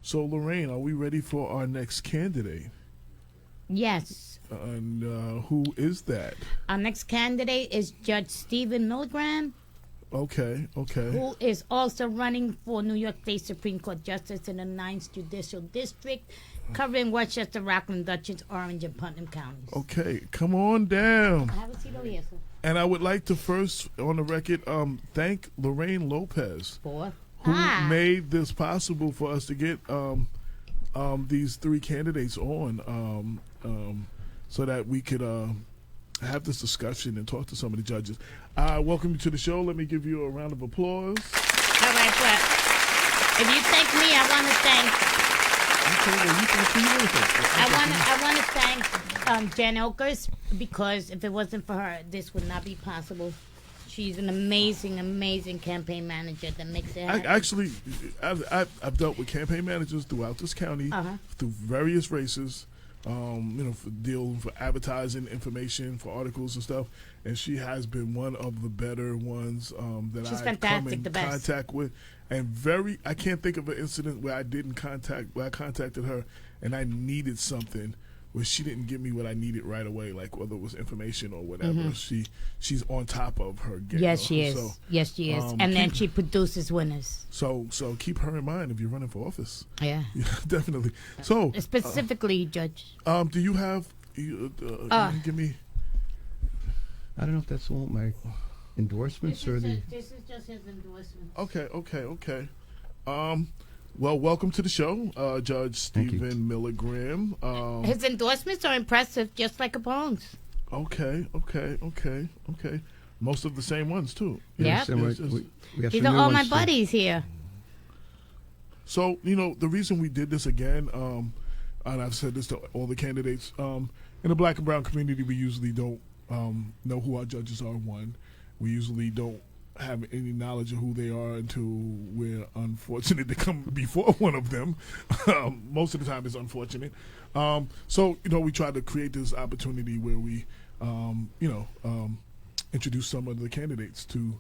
So, Lorraine, are we ready for our next candidate? Yes. And who is that? Our next candidate is Judge Stephen Milligram, Okay. who is also running for New York State Supreme Court Justice in the 9th Judicial District, covering Westchester, Rockland, Dutchess, Orange, and Putnam counties. Okay, come on down. I have a seat over here, sir. And I would like to first, on the record, thank Lorraine Lopez, Four. who made this possible for us to get these three candidates on, so that we could have this discussion and talk to some of the judges. Welcome you to the show. Let me give you a round of applause. All right, but if you thank me, I want to thank. Okay, well, you thank who you want to thank. I want to thank Jen Oakers, because if it wasn't for her, this would not be possible. She's an amazing campaign manager that makes it happen. I've dealt with campaign managers throughout this county through various races, for dealing for advertising information for articles and stuff, and she has been one of the better ones that She's I've come in the best. contact with. And I can't think of an incident where I contacted her and I needed something where she didn't give me what I needed right away, like whether it was information or whatever. Mm-hmm. She's on top of her game. Yes, she is. So, yes, she is. And then she produces winners. So keep her in mind if you're running for office. Yeah. Definitely. So specifically, Judge. Do you have? Give me. I don't know if that's all my endorsements or the. This is just his endorsement. Okay. Well, welcome to the show, Judge Stephen Milligram. His endorsements are impressive, just like Capone's. Okay. Most of the same ones too. Yeah. These are all my buddies here. So the reason we did this again, and I've said this to all the candidates, in the Black and Brown community, we usually don't know who our judges are. One, we usually don't have any knowledge of who they are until we're unfortunate to come before one of them. Most of the time it's unfortunate. So we try to create this opportunity where we introduce some of the candidates to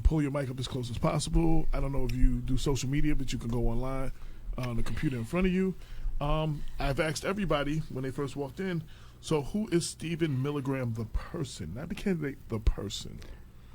pull your mic up as close as possible. I don't know if you do social media, but you can go online on the computer in front of you. I've asked everybody when they first walked in, so who is Stephen Milligram the person? Not the candidate, the person.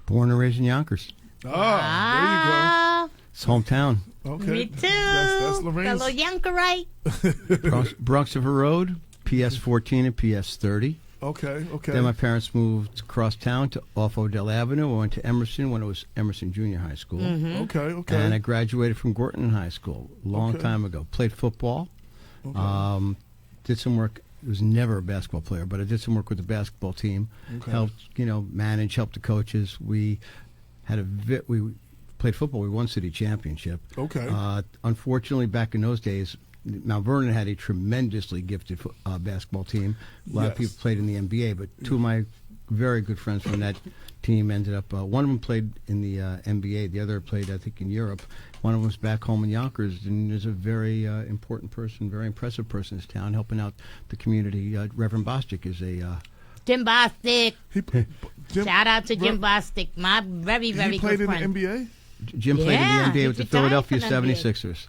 Born and raised in Yonkers. There you go. It's hometown. Okay. Me too. That's Lorraine's. Fellow Yonkerite. Bronx River Road, PS 14 and PS 30. Okay. Then my parents moved across town to off Odell Avenue. I went to Emerson when it was Emerson Junior High School. Mm-hmm. Okay. And I graduated from Gorton High School a long time ago. Played football. Okay. Did some work. I was never a basketball player, but I did some work with the basketball team. Okay. Helped, manage, helped the coaches. We we played football. We won city championship. Okay. Unfortunately, back in those days, Mount Vernon had a tremendously gifted basketball team. A lot of people played in the NBA, but two of my very good friends from that team ended up. One of them played in the NBA. The other played, I think, in Europe. One of them was back home in Yonkers, and is a very important person, very impressive person in this town, helping out the community. Reverend Bostic is a... Jim Bostic. Shout out to Jim Bostic, my very, very good friend. He played in the NBA? Jim played in the NBA with the Philadelphia 76ers.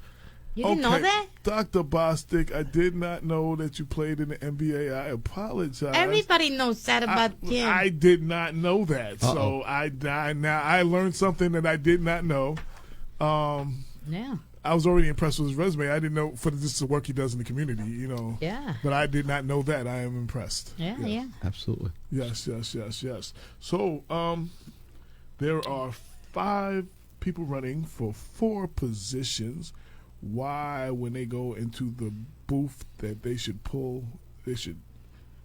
You didn't know that? Dr. Bostic, I did not know that you played in the NBA. I apologize. Everybody knows that about Jim. I did not know that. So I learned something that I did not know. Yeah. I was already impressed with his resume. I didn't know this is the work he does in the community, Yeah. But I did not know that. I am impressed. Yeah. Absolutely. Yes. So there are 5 people running for 4 positions. Why, when they go into the booth, that they should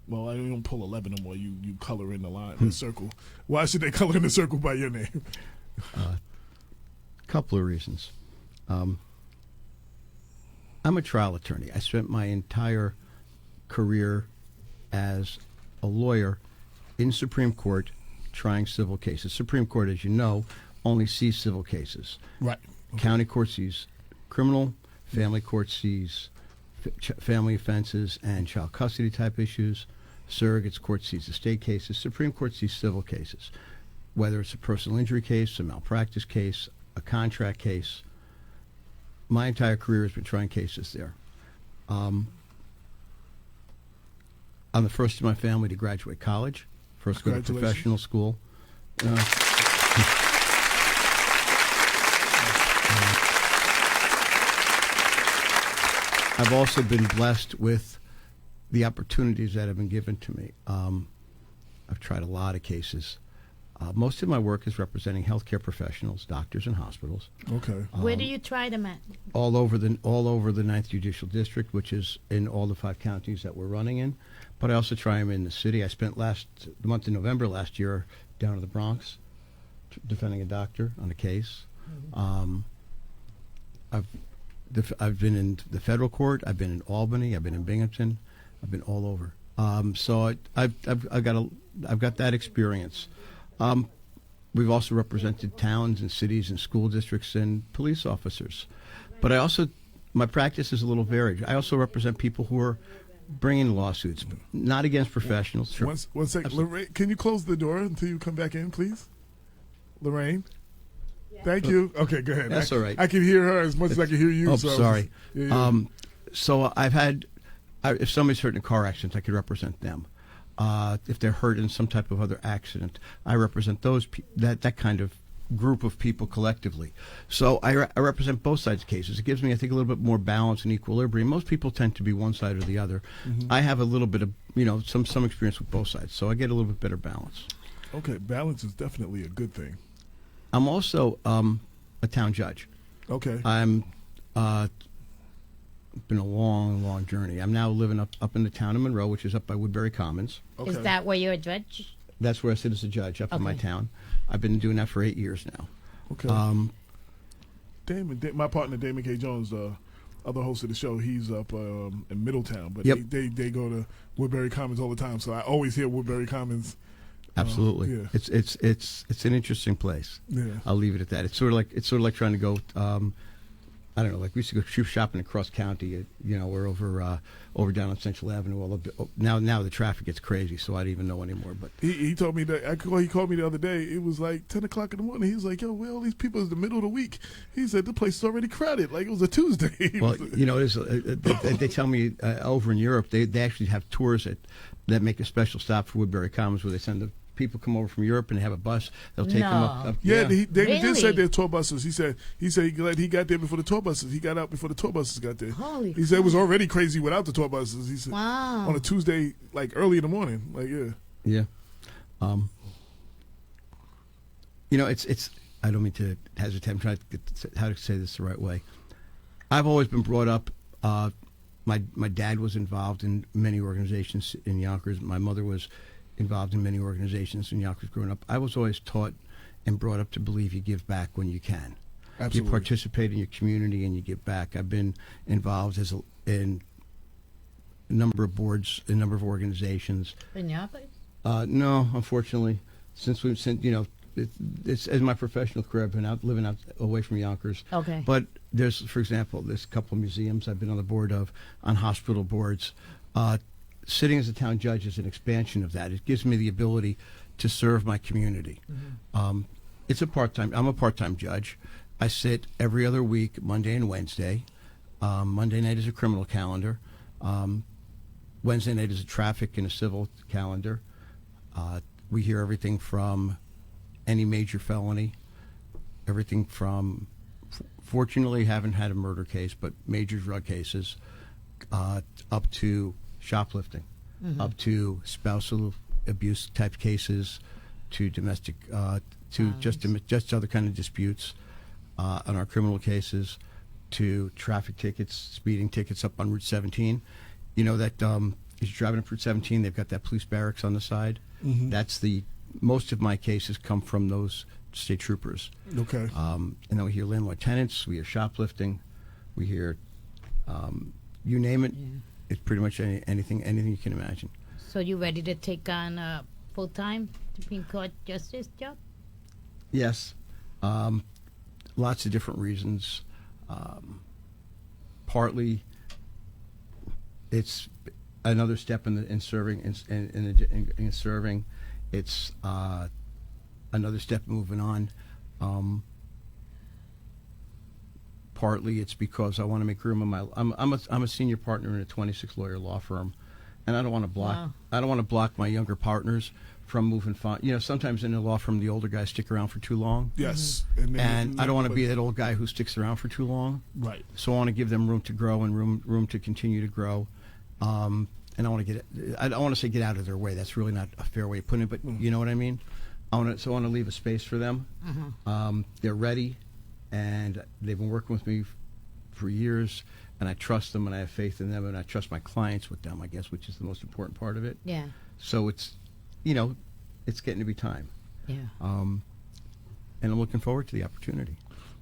well, I don't pull 11 of them, or you color in the line, the circle. Why should they color in the circle by your name? Couple of reasons. I'm a trial attorney. I spent my entire career as a lawyer in Supreme Court trying civil cases. Supreme Court, as you know, only sees civil cases. Right. Okay. County court sees criminal, family court sees family offenses and child custody type issues. Surrogates court sees estate cases. Supreme Court sees civil cases, whether it's a personal injury case, a malpractice case, a contract case. my entire career has been trying cases there. I'm the first in my family to graduate college, first to go to professional school. I've also been blessed with the opportunities that have been given to me. I've tried a lot of cases. Most of my work is representing healthcare professionals, doctors, and hospitals. Okay. Where do you try them at? All over the 9th Judicial District, which is in all the 5 counties that we're running in. But I also try them in the city. I spent the month of November last year down to the Bronx defending a doctor on a case. I've been in the federal court. I've been in Albany. I've been in Binghamton. I've been all over. So I've got that experience. We've also represented towns and cities and school districts and police officers. But my practice is a little varied. I also represent people who are bringing lawsuits, not against professionals. Sure. One second. Lorraine, can you close the door until you come back in, please? Lorraine? Thank you. Okay, go ahead. That's all right. I can hear her as much as I can hear you. Oh, so sorry. Yeah. So if somebody's hurt in a car accident, I could represent them. If they're hurt in some type of other accident, I represent that kind of group of people collectively. So I represent both sides of cases. It gives me, I think, a little bit more balance and equilibrium. Most people tend to be one side or the other. Mm-hmm. I have a little bit of, some experience with both sides, so I get a little bit better balance. Okay, balance is definitely a good thing. I'm also a town judge. Okay. I'm been a long, long journey. I'm now living up in the town of Monroe, which is up by Woodbury Commons. Okay. Is that where you're a judge? That's where I sit as a judge up in my town. I've been doing that for 8 years now. Okay. My partner Damon K. Jones, other host of the show, he's up in Middletown, but they go to Woodbury Commons all the time. So I always hear Woodbury Commons. Absolutely. Yeah. It's an interesting place. Yeah. I'll leave it at that. It's sort of like trying to go. I don't know. Like we used to go shoe shopping across county. We're over down on Central Avenue. Now the traffic gets crazy, so I don't even know anymore. But he told me that he called me the other day. It was like 10 o'clock in the morning. He was like, "Yo, where all these people is the middle of the week?" He said the place is already crowded. Like it was a Tuesday. Well, they tell me over in Europe they actually have tours that make a special stop for Woodbury Commons where they send the people come over from Europe and they have a bus. They'll take them up. Yeah, David really? did say there are tour buses. He said he got there before the tour buses. He got out before the tour buses got there. He said it was already crazy without the tour buses. He said on a Tuesday, like early in the morning. Like yeah. It's. I don't mean to hesitate. I'm trying to get how to say this the right way. I've always been brought up. My dad was involved in many organizations in Yonkers. My mother was involved in many organizations in Yonkers growing up. I was always taught and brought up to believe you give back when you can. Absolutely. You participate in your community and you give back. I've been involved in a number of boards, a number of organizations. In Yonkers? No, unfortunately, it's as my professional career, I've been living out away from Yonkers. Okay. But for example, there's a couple of museums I've been on the board of, on hospital boards. Sitting as a town judge is an expansion of that. It gives me the ability to serve my community. Mm-hmm. I'm a part-time judge. I sit every other week, Monday and Wednesday. Monday night is a criminal calendar. Wednesday night is a traffic and a civil calendar. We hear everything from any major felony, everything from, fortunately, haven't had a murder case, but major drug cases, up to shoplifting, up to spousal abuse type cases, to domestic, to just other kind of disputes on our criminal cases, to traffic tickets, speeding tickets up on Route 17. You know that as you're driving up Route 17, they've got that police barracks on the side. Mm-hmm. Most of my cases come from those state troopers. Okay. And then we hear landlord tenants, we hear shoplifting, we hear you name it. Yeah. It's pretty much anything you can imagine. So you ready to take on full-time Supreme Court justice job? Yes. Lots of different reasons. Partly, it's another step in serving. In serving, it's another step moving on. partly it's because I want to make room in my. I'm a senior partner in a 26 lawyer law firm, and I don't want to block. Wow. I don't want to block my younger partners from moving. Sometimes in a law firm, the older guys stick around for too long. Yes, And I don't want to be that old guy who sticks around for too long. Right. So I want to give them room to grow and room to continue to grow. And I don't want to say get out of their way. That's really not a fair way of putting it, but you know what I mean. I want to leave a space for them. They're ready, and they've been working with me for years, and I trust them, and I have faith in them, and I trust my clients with them, I guess, which is the most important part of it. Yeah. So it's getting to be time. Yeah. And I'm looking forward to the opportunity.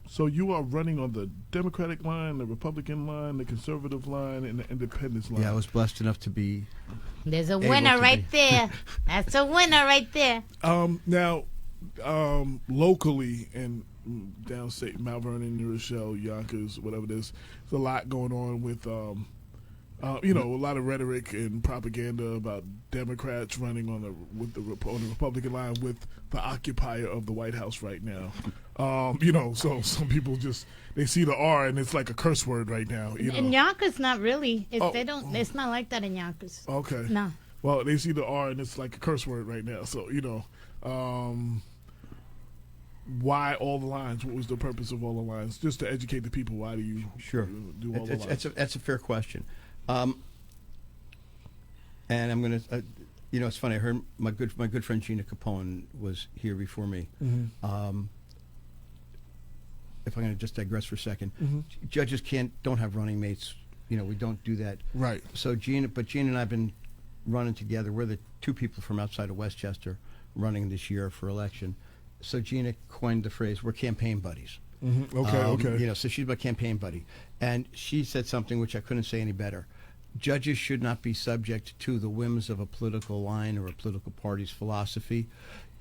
So you are running on the Democratic line, the Republican line, the Conservative line, and the Independence line. Yeah, I was blessed enough to be. There's a winner right there. That's a winner right there. Now, locally and downstate, Mount Vernon, New Rochelle, Yonkers, whatever it is, there's a lot going on with, a lot of rhetoric and propaganda about Democrats running on the Republican line with the occupier of the White House right now. So some people they see the R and it's like a curse word right now. In Yonkers, not really. It's not like that in Yonkers. Okay. No. Well, they see the R and it's like a curse word right now. So, why all the lines? What was the purpose of all the lines? Just to educate the people. Why do you do all the lines? That's a fair question. And I'm going to, it's funny. I heard my good friend Gina Capone was here before me. Mm-hmm. If I'm going to just digress for a second, judges don't have running mates. We don't do that. Right. So Gina and I've been running together. We're the two people from outside of Westchester running this year for election. So Gina coined the phrase, "We're campaign buddies." Mm-hmm. Okay. So she's my campaign buddy, and she said something which I couldn't say any better. Judges should not be subject to the whims of a political line or a political party's philosophy.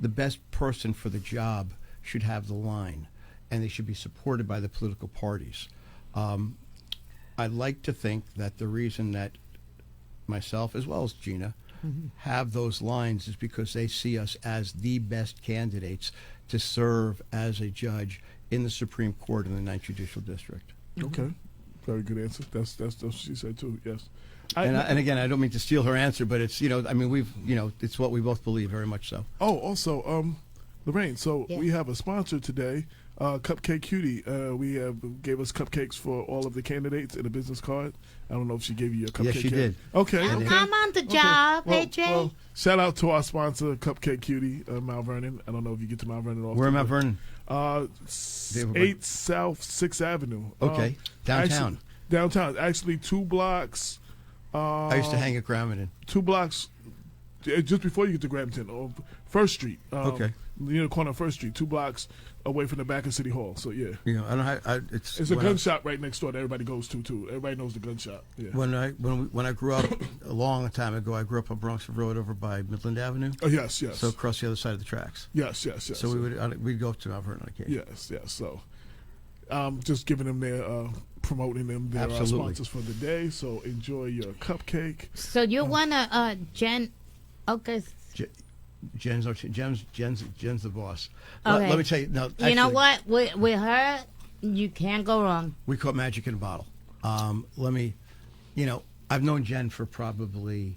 The best person for the job should have the line, and they should be supported by the political parties. I'd like to think that the reason that myself, as well as Gina, have those lines is because they see us as the best candidates to serve as a judge in the Supreme Court in the 9th Judicial District. Okay. Very good answer. That's what she said too. Yes. And again, I don't mean to steal her answer, but it's it's what we both believe very much so. Oh, also, Lorraine. So Yeah. we have a sponsor today, Cupcake Cutie. Gave us cupcakes for all of the candidates and a business card. I don't know if she gave you a cupcake. Yes, she yet. did. Okay. I'm on the job, Well, AJ. well, shout out to our sponsor, Cupcake Cutie, Mount Vernon. I don't know if you get to Mount Vernon often. Where am I, Vernon? 8 South 6th Avenue. Okay. Downtown. Downtown. Actually, 2 blocks. I used to hang at Gramerton. 2 blocks just before you get to Grampton, or First Street. Okay. Near the corner of First Street, 2 blocks away from the back of City Hall. So yeah, I don't. It's a gun shop right next door that everybody goes to too. Everybody knows the gun shop. Yeah. When I grew up a long time ago, I grew up on Bronx Road over by Midland Avenue. Oh yes. So across the other side of the tracks. Yes. So we'd go to Mount Vernon on occasion. Yes. So, just giving them their promoting them their sponsors for the day. So enjoy your cupcake. So you wanna Jen? Okay. Jen's the boss. Okay. Let me tell you. No, actually, you know what? With her, you can't go wrong. We caught magic in a bottle. I've known Jen for probably,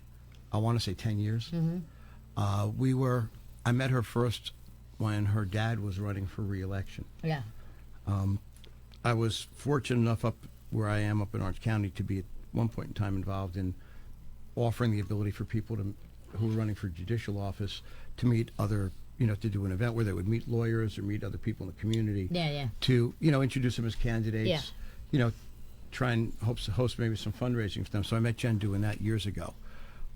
I want to say 10 years. Mm-hmm. I met her first when her dad was running for re-election. Yeah. I was fortunate enough up where I am up in Orange County to be at one point in time involved in offering the ability for people who were running for judicial office to meet other, to do an event where they would meet lawyers or meet other people in the community. Yeah. To, introduce them as candidates. Yeah. Try and host maybe some fundraising for them. So I met Jen doing that years ago.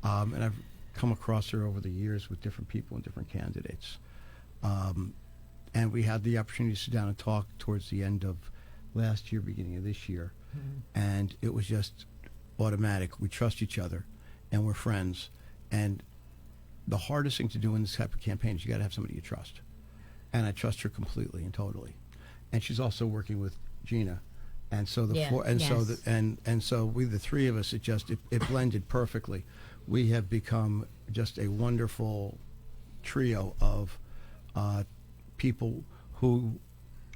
And I've come across her over the years with different people and different candidates. And we had the opportunity to sit down and talk towards the end of last year, beginning of this year. Mm-hmm. And it was just automatic. We trust each other and we're friends. And the hardest thing to do in this type of campaign is you got to have somebody you trust. And I trust her completely and totally. And she's also working with Gina. And so so we, the three of us, it blended perfectly. We have become just a wonderful trio of people who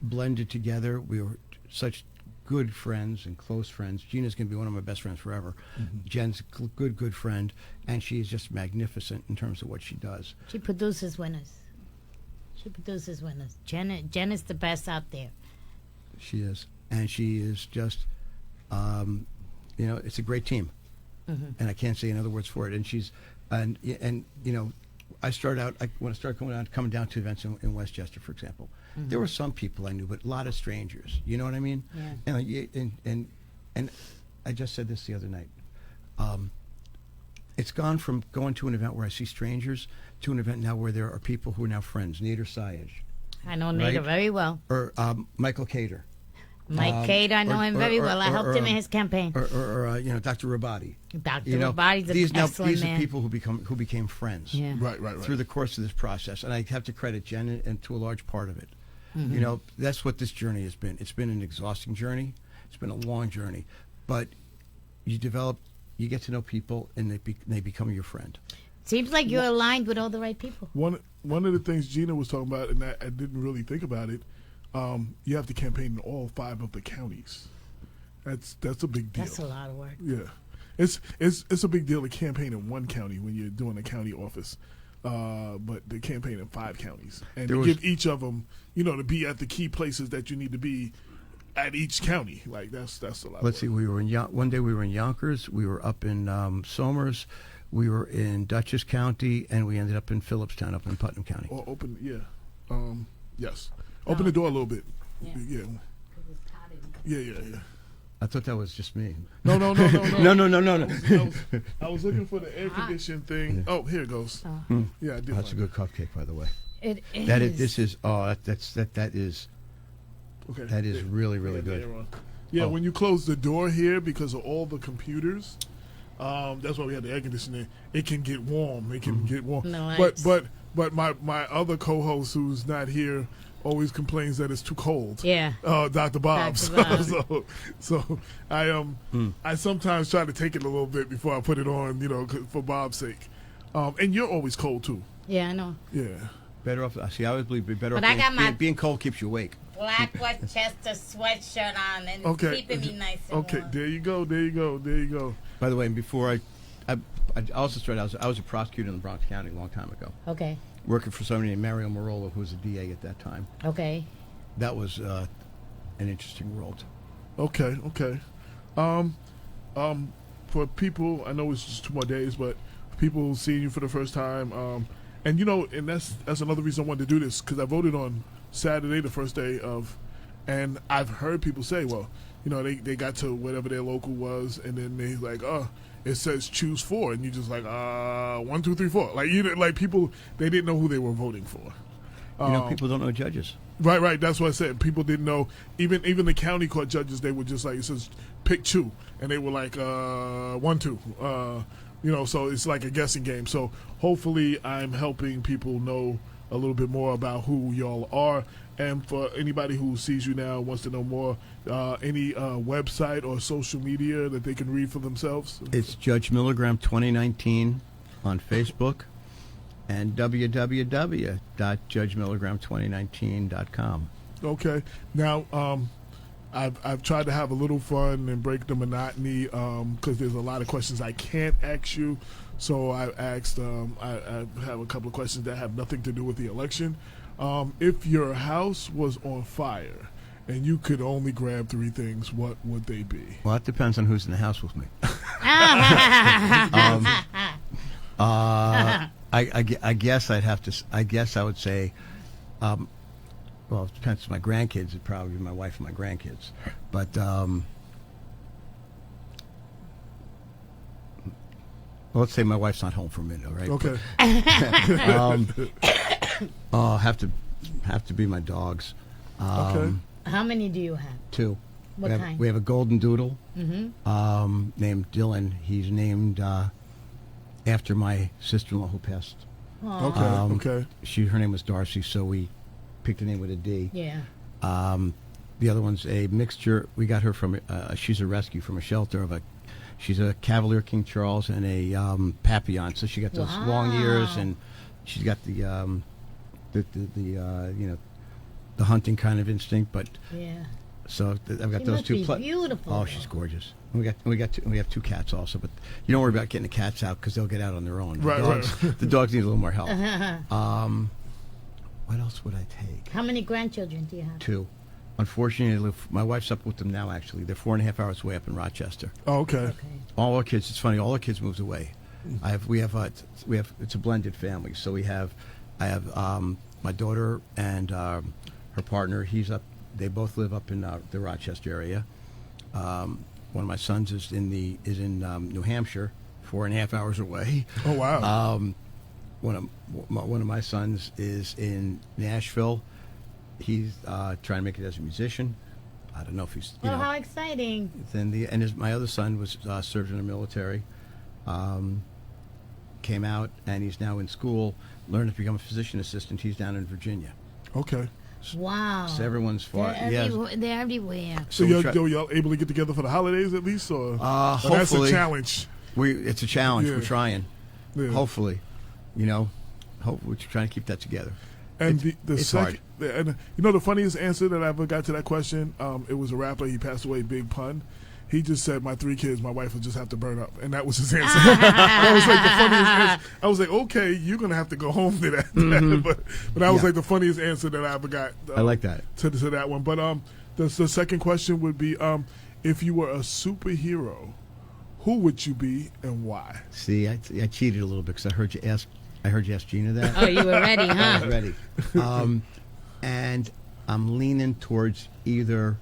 blended together. We were such good friends and close friends. Gina's going to be one of my best friends forever. Jen's a good friend, and she is just magnificent in terms of what she does. She produces winners. Jen is the best out there. She is, and she is just, it's a great team, and I can't say in other words for it. And she's, and I started out when I started coming down to events in Westchester, for example. There were some people I knew, but a lot of strangers. You know what I mean? Yeah. And I just said this the other night. It's gone from going to an event where I see strangers to an event now where there are people who are now friends. Nader Sayed. I know Nader very well. Or Michael Cater. Mike Cater, I know him very well. I helped him in his campaign. Or Dr. Rabadi. Dr. Rabadi's an excellent these man. are people who became friends. Yeah. Right. Through the course of this process, and I have to credit Jen and to a large part of it. That's what this journey has been. It's been an exhausting journey. It's been a long journey, but you get to know people, and they become your friend. Seems like you're aligned with all the right people. One of the things Gina was talking about, and I didn't really think about it, you have to campaign in all 5 of the counties. That's a big deal. That's a lot of work. Yeah, it's a big deal to campaign in one county when you're doing a county office, but they campaign in 5 counties, and to give each of them, to be at the key places that you need to be at each county. Like that's a lot. Let's see. We were one day we were in Yonkers. We were up in Somers. We were in Dutchess County, and we ended up in Phillipstown, up in Putnam County. Or open, yes. Open the door a little bit. Yeah. I thought that was just me. No. No. I was looking for the air conditioning thing. Oh, here it goes. Yeah, I did. That's a good cupcake, by the way. It is. That is. Okay. That is really good. Yeah, when you close the door here because of all the computers, that's why we had the air conditioning. It can get warm. Nice. But my other co-host who's not here always complains that it's too cold. Yeah. Dr. Bob. Dr. Bob. So I sometimes try to take it a little bit before I put it on, for Bob's sake. And you're always cold too. Yeah, I know. Yeah. Better off. See, I always believe better But off. I got my being cold keeps you awake. Black Westchester sweatshirt on and keeping me nice and Okay, warm. there you go. By the way, and before I also started. I was a prosecutor in the Bronx County a long time ago. Okay. Working for somebody named Mario Marolo, who was a DA at that time. Okay. That was an interesting world. Okay. For people, I know it's just 2 more days, but people seeing you for the first time, and that's another reason I wanted to do this, because I voted on Saturday, the first day of, and I've heard people say, well, they got to whatever their local was, and then they like, it says choose 4, and you just like 1, 2, 3, 4. Like people, they didn't know who they were voting for. People don't know judges. Right. That's what I said. People didn't know. Even the county court judges, they were just like, it says pick 2, and they were like 1, 2. So it's like a guessing game. So hopefully, I'm helping people know a little bit more about who y'all are. And for anybody who sees you now, wants to know more, any website or social media that they can read for themselves? It's Judge Milligram 2019 on Facebook and www.judgemilligram2019.com. Okay. Now, I've tried to have a little fun and break the monotony because there's a lot of questions I can't ask you. So I asked, I have a couple of questions that have nothing to do with the election. If your house was on fire and you could only grab 3 things, what would they be? Well, it depends on who's in the house with me. I guess I'd have to. I guess I would say, well, it depends on my grandkids. It'd probably be my wife and my grandkids. But well, let's say my wife's not home for a minute, all right? Okay. Have to be my dogs. Okay. How many do you have? 2. What kind? We have a golden doodle Mm-hmm. named Dylan. He's named after my sister-in-law who passed. Aw. Okay. Her name was Darcy, so we picked a name with a D. Yeah. The other one's a mixture. We got her from. She's a rescue from a shelter She's a Cavalier King Charles and a Papillon. So she got those long ears, and she's got the hunting kind of instinct. But yeah. So I've got She those must two. be beautiful. Oh, she's gorgeous. We have two cats also, but you don't worry about getting the cats out because they'll get out on their own. Right, The dogs need a little more help. What else would I take? How many grandchildren do you have? 2. Unfortunately, my wife's up with them now. Actually, they're 4.5 hours away up in Rochester. Oh, okay. Okay. All our kids. It's funny. All our kids moved away. We have. It's a blended family. So I have my daughter and her partner. He's up. They both live up in the Rochester area. One of my sons is in New Hampshire, 4.5 hours away. Oh, wow. One of my sons is in Nashville. He's trying to make it as a musician. I don't know if he's. Oh, how exciting! Then my other son was served in the military. Came out and he's now in school, learned to become a physician assistant. He's down in Virginia. Okay. Wow. So everyone's far. They're everywhere. So y'all able to get together for the holidays at least, or hopefully that's a challenge? It's a challenge. Yeah. We're trying. Yeah. Hopefully, we're trying to keep that together. And it's hard. And the funniest answer that I ever got to that question, it was a rapper. He passed away, Big Pun. He just said, "My 3 kids, my wife will just have to burn up," and that was his answer. That was like the funniest answer. I was like, "Okay, you're gonna have to go home to that." Mm-hmm. but that was like the funniest answer that I ever got. I like that to that one. But the second question would be, if you were a superhero, who would you be and why? See, I cheated a little bit because I heard you ask Gina that. Oh, you were ready, huh? I was ready. And I'm leaning towards either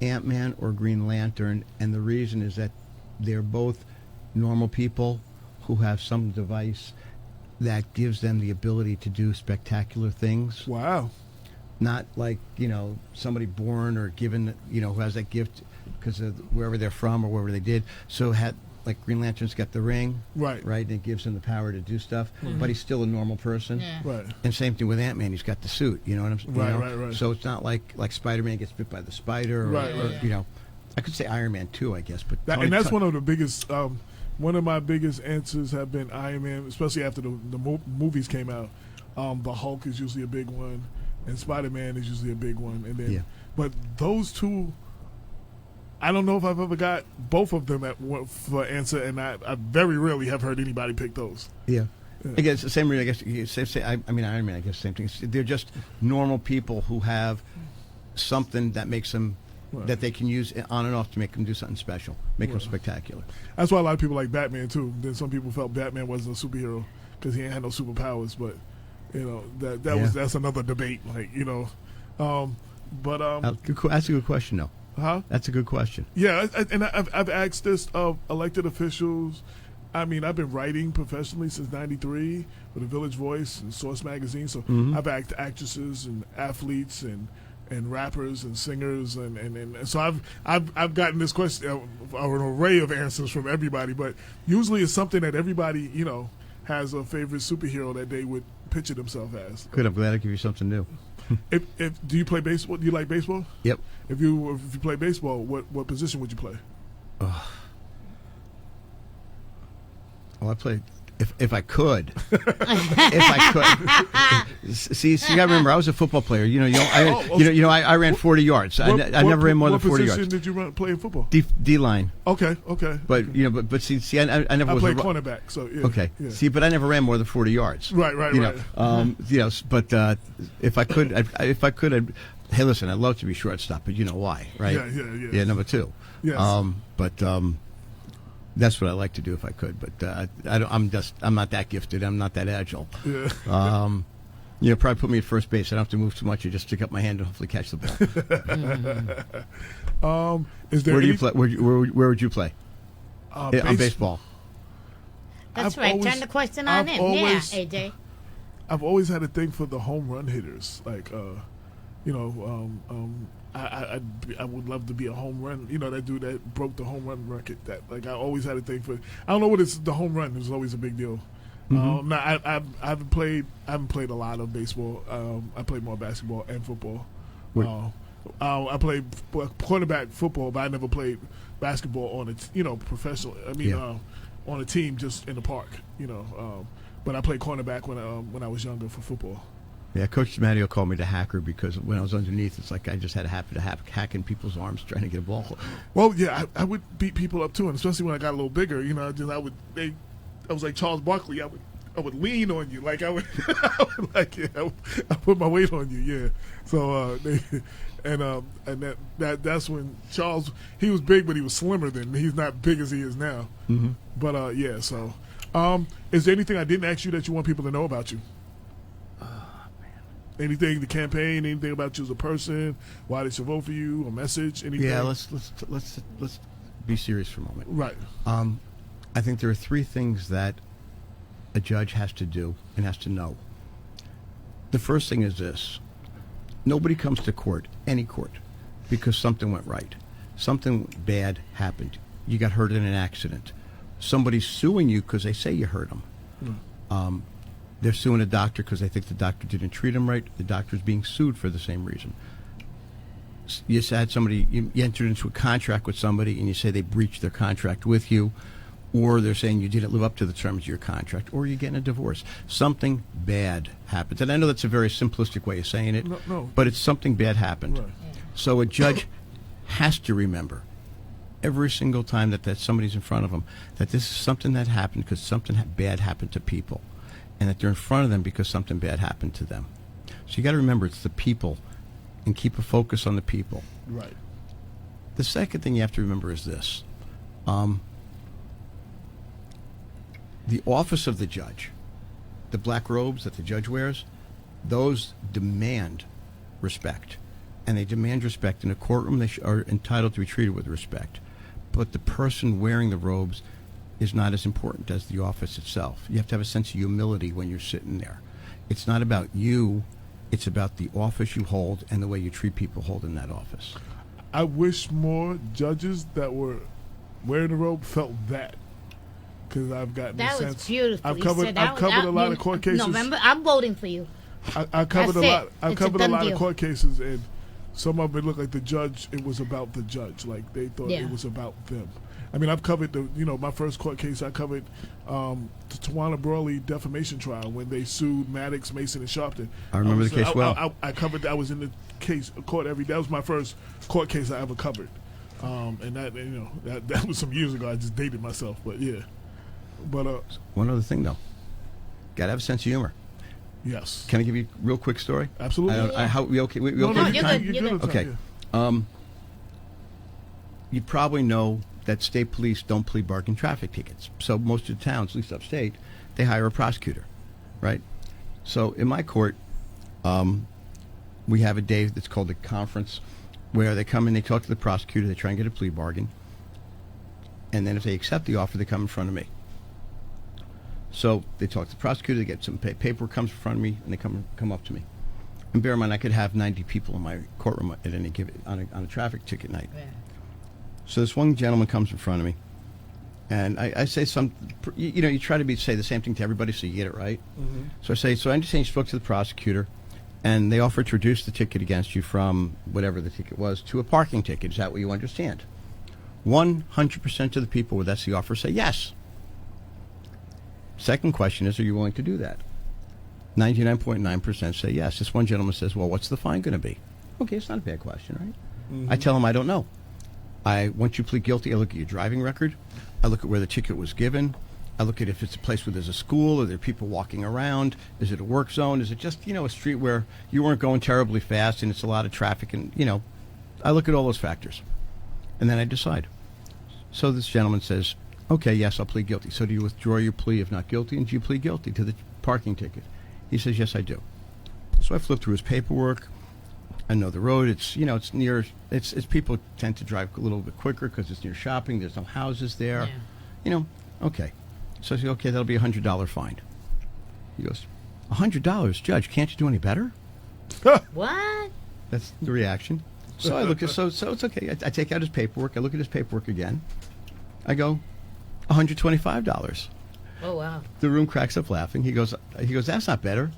Ant-Man or Green Lantern, and the reason is that they're both normal people who have some device that gives them the ability to do spectacular things. Wow. Not like, somebody born or given, who has that gift because of wherever they're from or wherever they did. So like Green Lantern's got the ring, right, and it gives him the power to do stuff, but he's still a normal person. Yeah. Right. And same thing with Ant-Man, he's got the suit, you know what I'm saying? Right. So it's not like Spider-Man gets bit by the spider, or, I could say Iron Man too, I guess, but that's one of the biggest. One of my biggest answers have been Iron Man, especially after the movies came out. The Hulk is usually a big one, and Spider-Man is usually a big one, and then but those two. I don't know if I've ever got both of them for answer, and I very rarely have heard anybody pick those. Yeah. I guess the same reason. I guess you say Iron Man. I guess the same thing. They're just normal people who have something that makes them that they can use on and off to make them do something special, make them spectacular. That's why a lot of people like Batman too. Then some people felt Batman wasn't a superhero because he ain't had no superpowers. But that's another debate. That's a good question though. Huh? That's a good question. Yeah, and I've asked this of elected officials. I mean, I've been writing professionally since '93 with the Village Voice and Source Magazine. So I've acted actresses and athletes and rappers and singers and so I've gotten this question, an array of answers from everybody. But usually it's something that everybody has a favorite superhero that they would picture themselves as. Good. I'm glad I give you something new. If do you play baseball? Do you like baseball? Yep. If you play baseball, what position would you play? Well, I played if I could. If I could. See, you got to remember, I was a football player. I ran 40 yards. I never ran more than 40 yards. What position did you play in football? D line. Okay. But but see, I never. I was played cornerback. So yeah. Okay. Yeah. See, but I never ran more than 40 yards. Right. But if I could, hey, listen, I'd love to be shortstop, but you know why, right? Yeah. Number 2. Yes. That's what I like to do if I could, but I'm not that gifted. I'm not that agile. Yeah. Probably put me at first base. I don't have to move too much. I just stick up my hand and hopefully catch the ball. Is there where do you play? Where would you play? On baseball. That's right. Turn the question on him. AJ. I've always had a thing for the home run hitters. Like, I would love to be a home run. That dude that broke the home run record. That I always had a thing for. I don't know what it's. The home run is always a big deal. Now I haven't played a lot of baseball. I played more basketball and football. I played quarterback football, but I never played basketball on a professional. On a team, just in the park. But I played cornerback when I was younger for football. Yeah, Coach DiMatteo called me the hacker because when I was underneath, it's like I just had a habit of hacking people's arms trying to get a ball. Well, yeah, I would beat people up too, and especially when I got a little bigger. You know, I was like Charles Barkley. I would lean on you, like I would I put my weight on you. Yeah. So that's when Charles, he was big, but he was slimmer then. He's not big as he is now. Mm-hmm. But yeah. So, is there anything I didn't ask you that you want people to know about you? Anything, the campaign, anything about you as a person, why they should vote for you, a message, anything? Yeah, let's be serious for a moment. Right. I think there are three things that a judge has to do and has to know. The first thing is this: nobody comes to court, any court, because something went right. Something bad happened. You got hurt in an accident. Somebody's suing you because they say you hurt them. They're suing a doctor because they think the doctor didn't treat him right. The doctor's being sued for the same reason. You had somebody, you entered into a contract with somebody and you say they breached their contract with you, or they're saying you didn't live up to the terms of your contract, or you're getting a divorce. Something bad happens. And I know that's a very simplistic way of saying it, No. but it's something bad happened. Right. So a judge has to remember every single time that somebody's in front of them that this is something that happened because something bad happened to people, and that they're in front of them because something bad happened to them. So you got to remember it's the people, and keep a focus on the people. Right. The second thing you have to remember is this: the office of the judge, the black robes that the judge wears, those demand respect, and they demand respect in a courtroom. They are entitled to be treated with respect, but the person wearing the robes is not as important as the office itself. You have to have a sense of humility when you're sitting there. It's not about you, it's about the office you hold and the way you treat people holding that office. I wish more judges that were wearing the robe felt that, because I've gotten That a was sense. beautiful. I've You covered said that a lot of court cases. November, I'm voting for you. I covered That's a lot. it. I've It's a covered a done lot deal. of court cases, and some of it looked like the judge. It was about the judge. Like they thought Yeah. it was about them. I mean, I've covered my first court case. I covered the Tawana Brawley defamation trial when they sued Maddox, Mason, and Sharpton. I remember the case well. I covered that. I was in the court every day. That was my first court case I ever covered, and that was some years ago. I just dated myself, but yeah. But One other thing, though. Got to have a sense of humor. yes, Can I give you a real quick story? absolutely. We okay? We No, okay no, with you're time? good. You're good. Okay. Yeah. You probably know that state police don't plea bargain traffic tickets. So most of the towns, at least upstate, they hire a prosecutor, right? So in my court, we have a day that's called a conference where they come in, they talk to the prosecutor, they try and get a plea bargain, and then if they accept the offer, they come in front of me. So they talk to the prosecutor, they get some paperwork comes in front of me, and they come up to me. And bear in mind, I could have 90 people in my courtroom at any given on a traffic ticket night. Yeah. So this one gentleman comes in front of me, and I say you try to say the same thing to everybody so you get it right. Mm-hmm. So I say, so I understand you spoke to the prosecutor, and they offered to reduce the ticket against you from whatever the ticket was to a parking ticket. Is that what you understand? 100% of the people where that's the offer say yes. Second question is, are you willing to do that? 99.9% say yes. This one gentleman says, well, what's the fine going to be? Okay, it's not a bad question, right? Mm-hmm. I tell him I don't know. Once you plead guilty, I look at your driving record. I look at where the ticket was given. I look at if it's a place where there's a school, or there are people walking around. Is it a work zone? Is it just, a street where you weren't going terribly fast and it's a lot of traffic? And, I look at all those factors. And then I decide. So this gentleman says, okay, yes, I'll plead guilty. So do you withdraw your plea if not guilty? And do you plead guilty to the parking ticket? He says, yes, I do. So I flip through his paperwork. I know the road. It's it's near. It's people tend to drive a little bit quicker because it's near shopping. There's no houses there. Yeah. Okay. So I say, okay, that'll be $100 fine. He goes, $100, Judge? Can't you do any better? What? That's the reaction. So I look at so it's okay. I take out his paperwork. I look at his paperwork again. I go, $125. Oh wow. The room cracks up laughing. He goes, that's not better.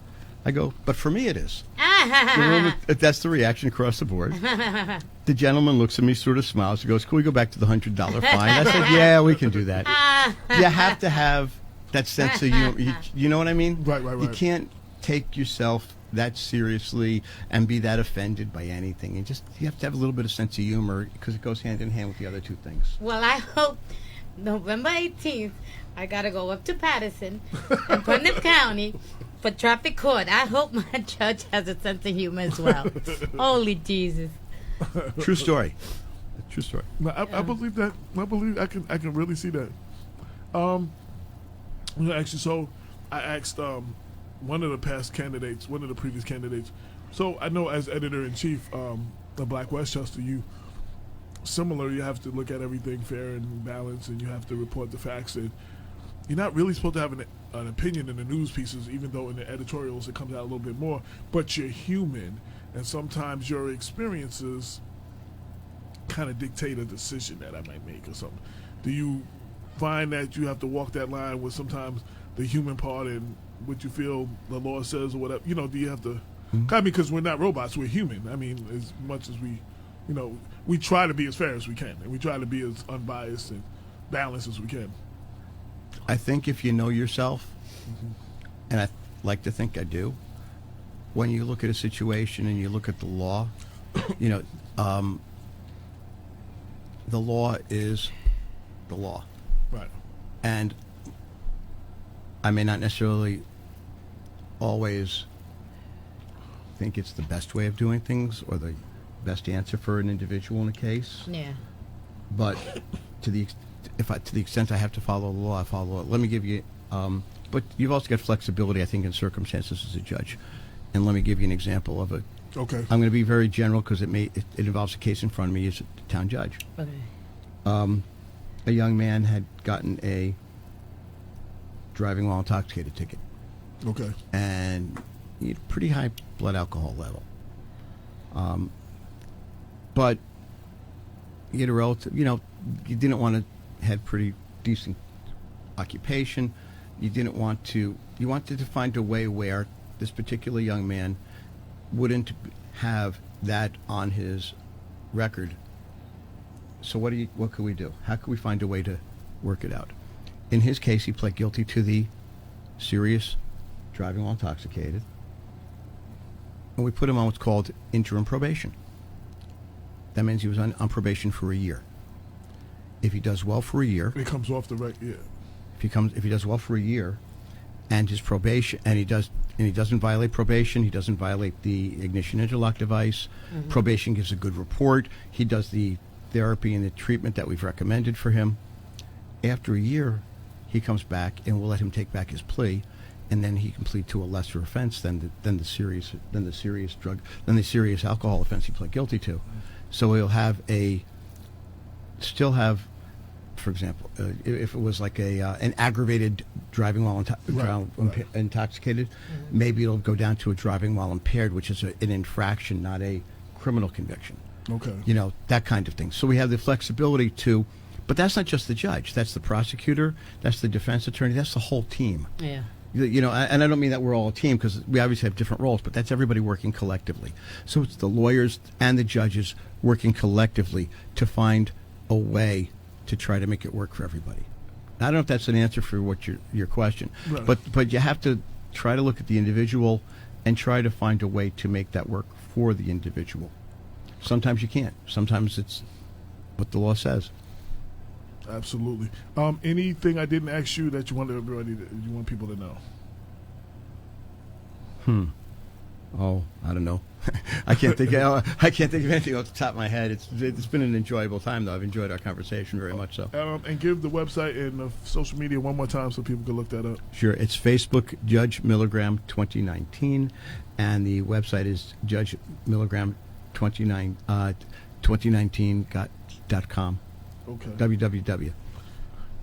I go, but for me it is. The room, that's the reaction across the board. The gentleman looks at me, sort of smiles. He goes, can we go back to the $100 fine? I said, yeah, we can do that. You have to have that sense of humor. You know what I mean? Right. You can't take yourself that seriously and be that offended by anything. And you have to have a little bit of sense of humor because it goes hand in hand with the other two things. Well, I hope November 18th, I got to go up to Patterson and Putnam County for traffic court. I hope my judge has a sense of humor as well. Holy Jesus. True story. True story. No, I believe that. I can really see that. Actually, so I asked one of the previous candidates. So I know as editor-in-chief of Black Westchester, you have to look at everything fair and balanced, and you have to report the facts. And you're not really supposed to have an opinion in the news pieces, even though in the editorials it comes out a little bit more. But you're human, and sometimes your experiences kind of dictate a decision that I might make or something. Do you find that you have to walk that line with sometimes the human part and what you feel the law says or whatever? Do you have to? I mean, because we're not robots, we're human. I mean, as much as we try to be as fair as we can, and we try to be as unbiased and balanced as we can. I think if you know yourself, and I like to think I do, when you look at a situation and you look at the law, the law is the law. Right. And I may not necessarily always think it's the best way of doing things or the best answer for an individual in a case. Yeah. But to the extent I have to follow the law, I follow it. Let me give you. But you've also got flexibility, I think, in circumstances as a judge. And let me give you an example of it. Okay. I'm going to be very general because it involves a case in front of me as a town judge. Okay. A young man had gotten a driving while intoxicated ticket. Okay. And he had pretty high blood alcohol level. But he had a relative, you didn't want to have pretty decent occupation. You wanted to find a way where this particular young man wouldn't have that on his record. So what could we do? How could we find a way to work it out? In his case, he pled guilty to the serious driving while intoxicated, and we put him on what's called interim probation. That means he was on probation for a year. If he does well for a year, it comes off the yeah. If he does well for a year, and his probation, and he doesn't violate probation, he doesn't violate the ignition interlock device. Mm-hmm. Probation gives a good report. He does the therapy and the treatment that we've recommended for him. After a year, he comes back, and we'll let him take back his plea, and then he can plead to a lesser offense than the serious alcohol offense he pled guilty to. Mm-hmm. So he'll still have, for example, if it was like an aggravated driving while intoxicated, mm-hmm. maybe it'll go down to a driving while impaired, which is an infraction, not a criminal conviction. Okay. That kind of thing. So we have the flexibility but that's not just the judge. That's the prosecutor. That's the defense attorney. That's the whole team. Yeah. And I don't mean that we're all a team because we obviously have different roles, but that's everybody working collectively. So it's the lawyers and the judges working collectively to find a way to try to make it work for everybody. I don't know if that's an answer for what your question, right. but you have to try to look at the individual and try to find a way to make that work for the individual. Sometimes you can't. Sometimes it's what the law says. Absolutely. Anything I didn't ask you that you want people to know? Oh, I don't know. I can't think of anything off the top of my head. It's been an enjoyable time, though. I've enjoyed our conversation very much so. And give the website and the social media one more time so people can look that up. Sure. It's Facebook Judge Milligram 2019, and the website is Judge Milligram 2019.com. Okay. www.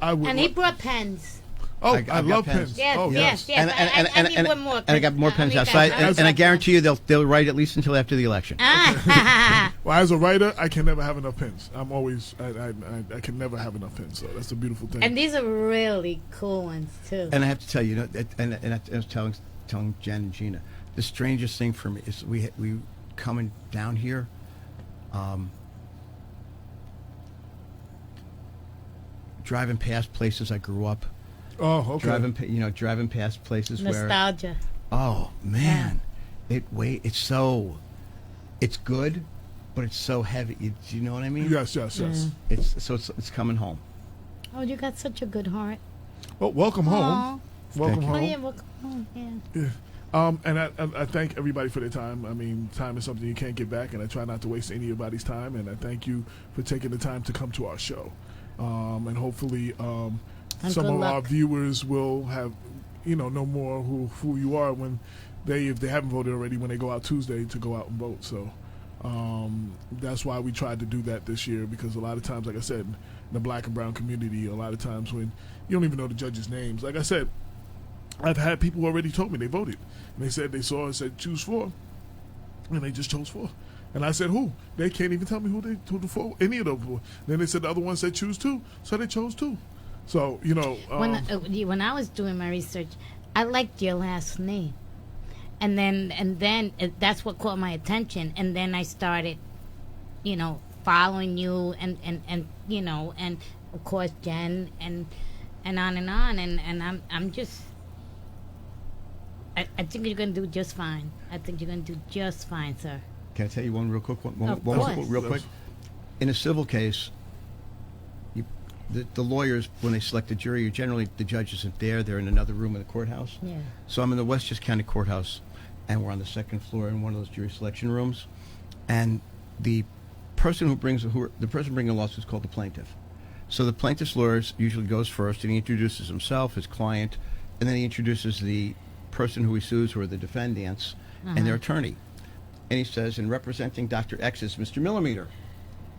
And he brought pens. Oh, I love pens. Yes, oh, yes. I need one more. And I got more pens outside. And I guarantee you they'll write at least until after the election. Well, as a writer, I can never have enough pens. I can never have enough pens. So that's a beautiful thing. And these are really cool ones too. And I have to tell you, and I was telling Jen and Gina, the strangest thing for me is we coming down here. Driving past places I grew up. Oh, okay. Driving past places nostalgia. Oh man, It's good, but it's so heavy. Do you know what I mean? Yes. It's coming home. Oh, you got such a good heart. Well, welcome home. Welcome Thank you. Oh, home. yeah, welcome home. Yeah. Yeah. And I thank everybody for their time. I mean, time is something you can't get back, and I try not to waste anybody's time. And I thank you for taking the time to come to our show. And hopefully, And some good of our luck. viewers will have, know more who you are when if they haven't voted already, when they go out Tuesday to go out and vote. So that's why we tried to do that this year, because a lot of times, like I said, in the black and brown community, a lot of times when you don't even know the judges' names, like I said, I've had people who already told me they voted. And they said they saw and said choose 4, and they just chose 4. And I said who? They can't even tell me who the 4, any of those. Then they said the other one said choose 2, so they chose 2. So When I was doing my research, I liked your last name, and then that's what caught my attention. And then I started, following you, and and of course Jen, and on and on, and I'm just. I think you're going to do just fine. I think you're going to do just fine, sir. Can I tell you one real quick? Of course. Real quick. In a civil case, the lawyers, when they select a jury, generally the judge isn't there. They're in another room in the courthouse. Yeah. So I'm in the Westchester County Courthouse, and we're on the second floor in one of those jury selection rooms. And the person bringing a lawsuit is called the plaintiff. So the plaintiff's lawyer usually goes first, and he introduces himself, his client, and then he introduces the person who he sues, who are the defendants, and their attorney. And he says, in representing Dr. X is Mr. Millimeter.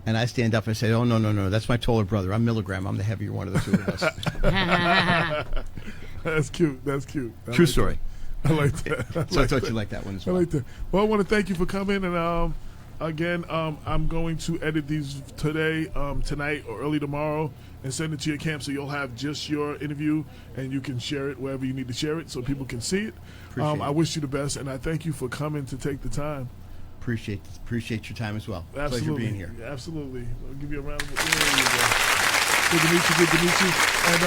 And I stand up and say, oh, no, that's my taller brother. I'm Milligram. I'm the heavier one of the two of us. That's cute. True story. I like that. So I thought you'd like that one as I well. like that. Well, I want to thank you for coming, and again, I'm going to edit these tonight or early tomorrow, and send it to your camp, so you'll have just your interview, and you can share it wherever you need to share it, so people can see it. Appreciate I it. wish you the best, and I thank you for coming to take the time. Appreciate your time as well. Absolutely. Pleasure being here. Absolutely. I'll give you a round of applause. There you go. Good to meet you. And